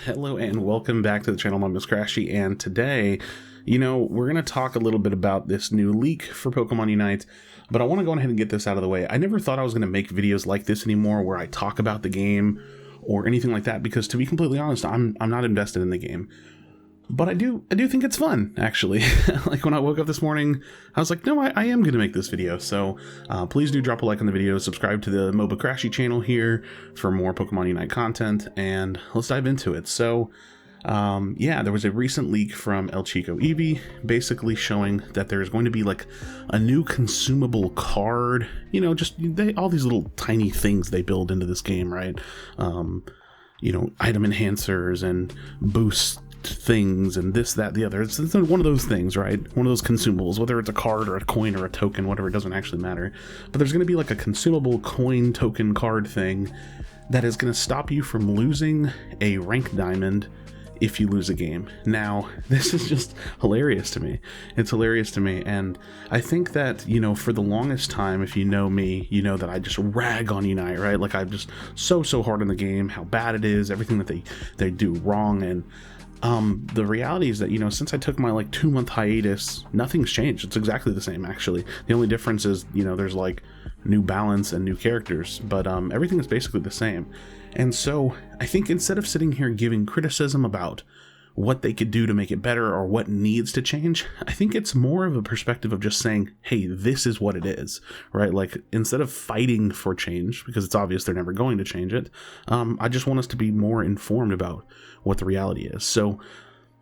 Hello and welcome back to the channel. My name is Krashy, and today, we're going to talk a little bit about this new leak for Pokemon Unite, but I want to go ahead and get this out of the way. I never thought I was going to make videos like this anymore where I talk about the game or anything like that, because to be completely honest, I'm not invested in the game. But I do think it's fun, actually. Like when I woke up this morning, I was like, no, I am going to make this video. So please do drop a like on the video, subscribe to the MOBA Krashy channel here for more Pokemon Unite content, and let's dive into it. So yeah, there was a recent leak from Elchicoeevee basically showing that there's going to be like a new consumable card, just all these little tiny things they build into this game, right? Item enhancers and boosts things and this, that, the other. It's one of those things, right? One of those consumables, whether it's a card or a coin or a token, whatever, it doesn't actually matter. But there's going to be like a consumable coin token card thing that is going to stop you from losing a rank diamond if you lose a game. Now, this is just hilarious to me. It's hilarious to me, and I think that, for the longest time, if you know me, you know that I just rag on Unite, right? Like, I'm just so hard on the game, how bad it is, everything that they do wrong, and the reality is that, since I took my 2-month hiatus, nothing's changed. It's exactly the same, actually. The only difference is, there's like new balance and new characters, but everything is basically the same. And so I think instead of sitting here giving criticism about what they could do to make it better or what needs to change, I think it's more of a perspective of just saying, hey, this is what it is, right? Like, instead of fighting for change, because it's obvious they're never going to change it, I just want us to be more informed about what the reality is. So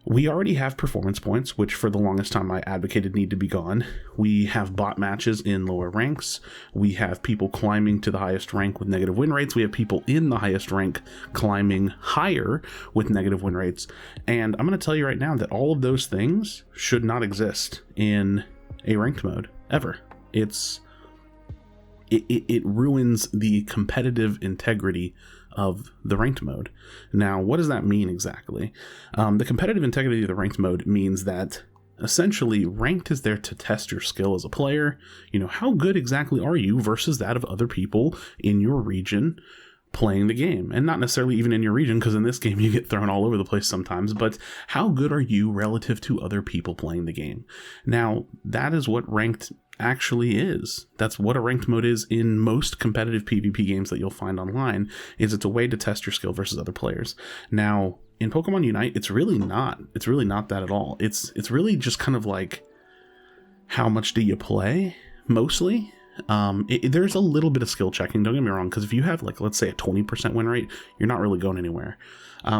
we already have performance points, which for the longest time I advocated need to be gone. We have bot matches in lower ranks. We have people climbing to the highest rank with negative win rates. We have people in the highest rank climbing higher with negative win rates. And I'm going to tell you right now that all of those things should not exist in a ranked mode, ever. It ruins the competitive integrity of the ranked mode. Now, what does that mean exactly? The competitive integrity of the ranked mode means that essentially ranked is there to test your skill as a player. How good exactly are you versus that of other people in your region playing the game, and not necessarily even in your region, because in this game you get thrown all over the place sometimes, but how good are you relative to other people playing the game? Now, that is what ranked actually is. That's what a ranked mode is in most competitive PvP games that you'll find online, is it's a way to test your skill versus other players. Now, in Pokemon Unite, it's really not that at all. It's really just kind of like, how much do you play, mostly? There's a little bit of skill checking, don't get me wrong, because if you have, let's say a 20% win rate, you're not really going anywhere.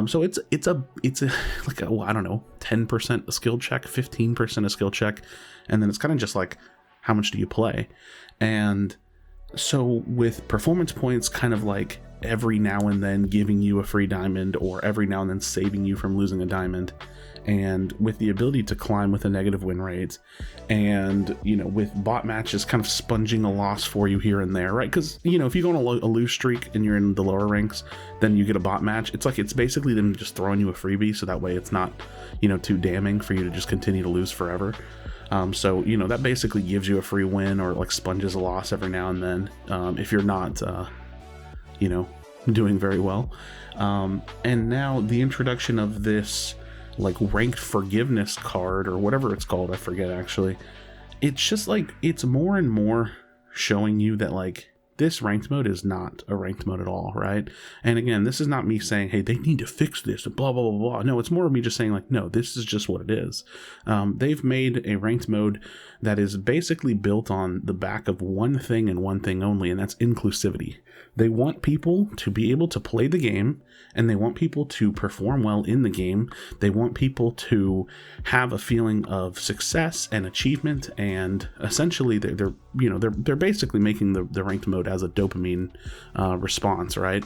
So it's a I don't know, 10% a skill check, 15% a skill check, and then it's kind of just like, how much do you play? And so with performance points kind of like every now and then giving you a free diamond, or every now and then saving you from losing a diamond, and with the ability to climb with a negative win rate, and with bot matches kind of sponging a loss for you here and there, right? Because if you go on a lose streak and you're in the lower ranks, then you get a bot match. It's basically them just throwing you a freebie, so that way it's not too damning for you to just continue to lose forever. So that basically gives you a free win, or sponges a loss every now and then, if you're not doing very well. And now the introduction of this ranked forgiveness card, or whatever it's called, I forget actually, it's just it's more and more showing you that this ranked mode is not a ranked mode at all, right? And again, this is not me saying, hey, they need to fix this and blah, blah, blah, blah. No, it's more of me just saying, no, this is just what it is. They've made a ranked mode that is basically built on the back of one thing and one thing only, and that's inclusivity. They want people to be able to play the game, and they want people to perform well in the game. They want people to have a feeling of success and achievement, and essentially they're basically making the ranked mode as a dopamine response, right?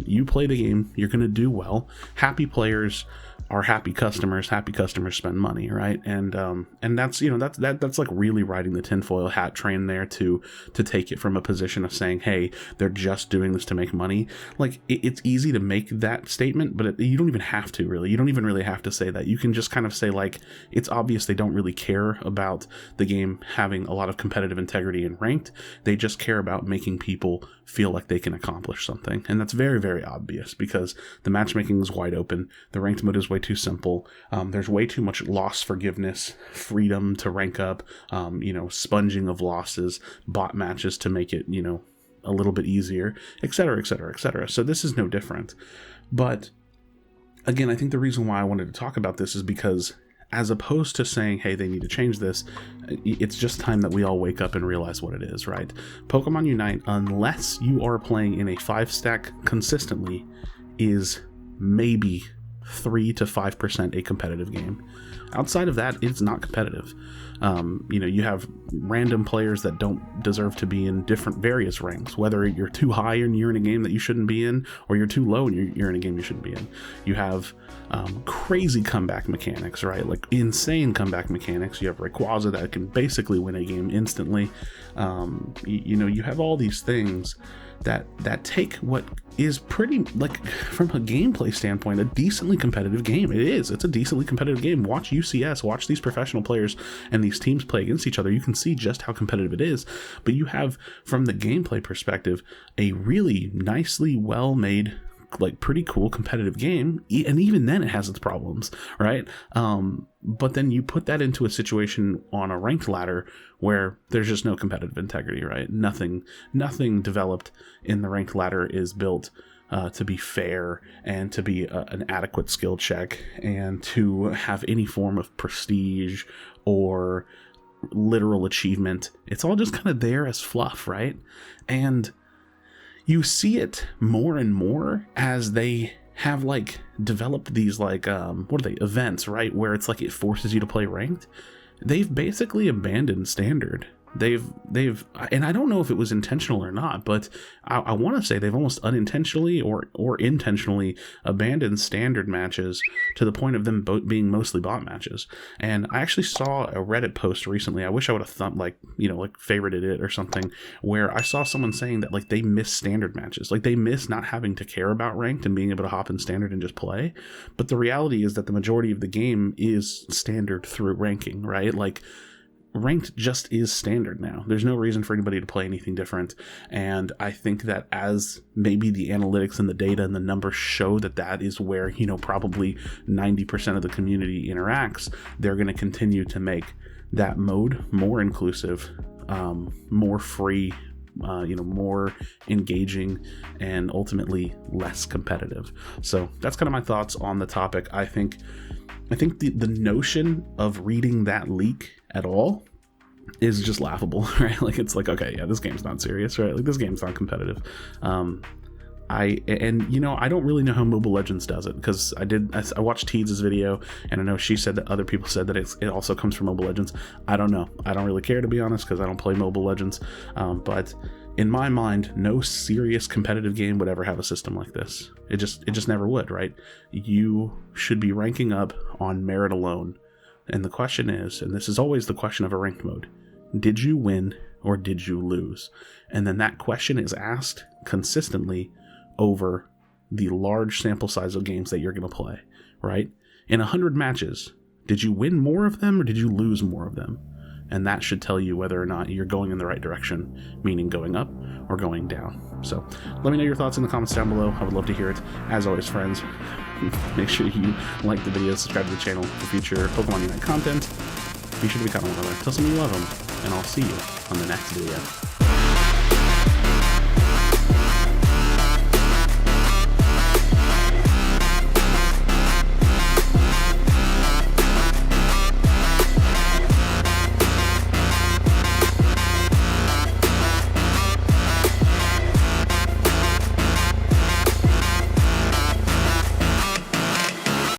You play the game, you're going to do well. Happy players are happy customers spend money, right? And that's that's really riding the tinfoil hat train there to take it from a position of saying, hey, they're just doing this to make money. It's easy to make that statement, but you don't even have to, really. You don't even really have to say that. You can just kind of say, it's obvious they don't really care about the game having a lot of competitive integrity in ranked. They just care about making people feel like they can accomplish something. And that's very, very obvious because the matchmaking is wide open. The ranked mode is way too simple. There's way too much loss forgiveness, freedom to rank up, sponging of losses, bot matches to make it, a little bit easier, etc., etc., etc. So this is no different. But again, I think the reason why I wanted to talk about this is because as opposed to saying, hey, they need to change this, it's just time that we all wake up and realize what it is, right? Pokemon Unite, unless you are playing in a 5-stack consistently, is maybe 3 to 5% a competitive game. Outside of that, it's not competitive. You have random players that don't deserve to be in various ranks, whether you're too high and you're in a game that you shouldn't be in, or you're too low and you're in a game you shouldn't be in. You have crazy comeback mechanics, right? Like insane comeback mechanics. You have Rayquaza that can basically win a game instantly. You have all these things that take what is pretty, like, from a gameplay standpoint, a decently competitive game. It's a decently competitive game. Watch UCS, watch these professional players and these teams play against each other. You can see just how competitive it is. But you have, from the gameplay perspective, a really nicely well-made, like, pretty cool competitive game, and even then it has its problems, right? But then you put that into a situation on a ranked ladder where there's just no competitive integrity, right? Nothing developed in the ranked ladder is built to be fair and to be an adequate skill check and to have any form of prestige or literal achievement. It's all just kind of there as fluff, right? And you see it more and more as they have, like, developed these, like, events, right? Where it's like it forces you to play ranked. They've basically abandoned standard. They've, and I don't know if it was intentional or not, but I want to say they've almost unintentionally or intentionally abandoned standard matches to the point of them being mostly bot matches. And I actually saw a Reddit post recently. I wish I would have favorited it or something, where I saw someone saying that, like, they miss standard matches. Like, they miss not having to care about ranked and being able to hop in standard and just play. But the reality is that the majority of the game is standard through ranking, right? Like, ranked just is standard now. There's no reason for anybody to play anything different. And I think that as maybe the analytics and the data and the numbers show that is where, probably 90% of the community interacts, they're going to continue to make that mode more inclusive, more free, more engaging, and ultimately less competitive. So that's kind of my thoughts on the topic. I think the notion of reading that leak at all is just laughable, right? Like, it's like, okay, yeah, this game's not serious, right? Like, this game's not competitive. I don't really know how Mobile Legends does it, because I watched Teeds' video, and I know she said that other people said that it also comes from Mobile Legends. I don't know. I don't really care, to be honest, because I don't play Mobile Legends. But in my mind, no serious competitive game would ever have a system like this. It just never would, right? You should be ranking up on merit alone. And the question is, and this is always the question of a ranked mode, did you win or did you lose? And then that question is asked consistently over the large sample size of games that you're going to play, right? In 100 matches, did you win more of them or did you lose more of them? And that should tell you whether or not you're going in the right direction, meaning going up or going down. So let me know your thoughts in the comments down below. I would love to hear it. As always, friends, make sure you like the video, subscribe to the channel for future Pokemon Unite content. Be sure to be kind to one another. Tell someone you love them, and I'll see you on the next video.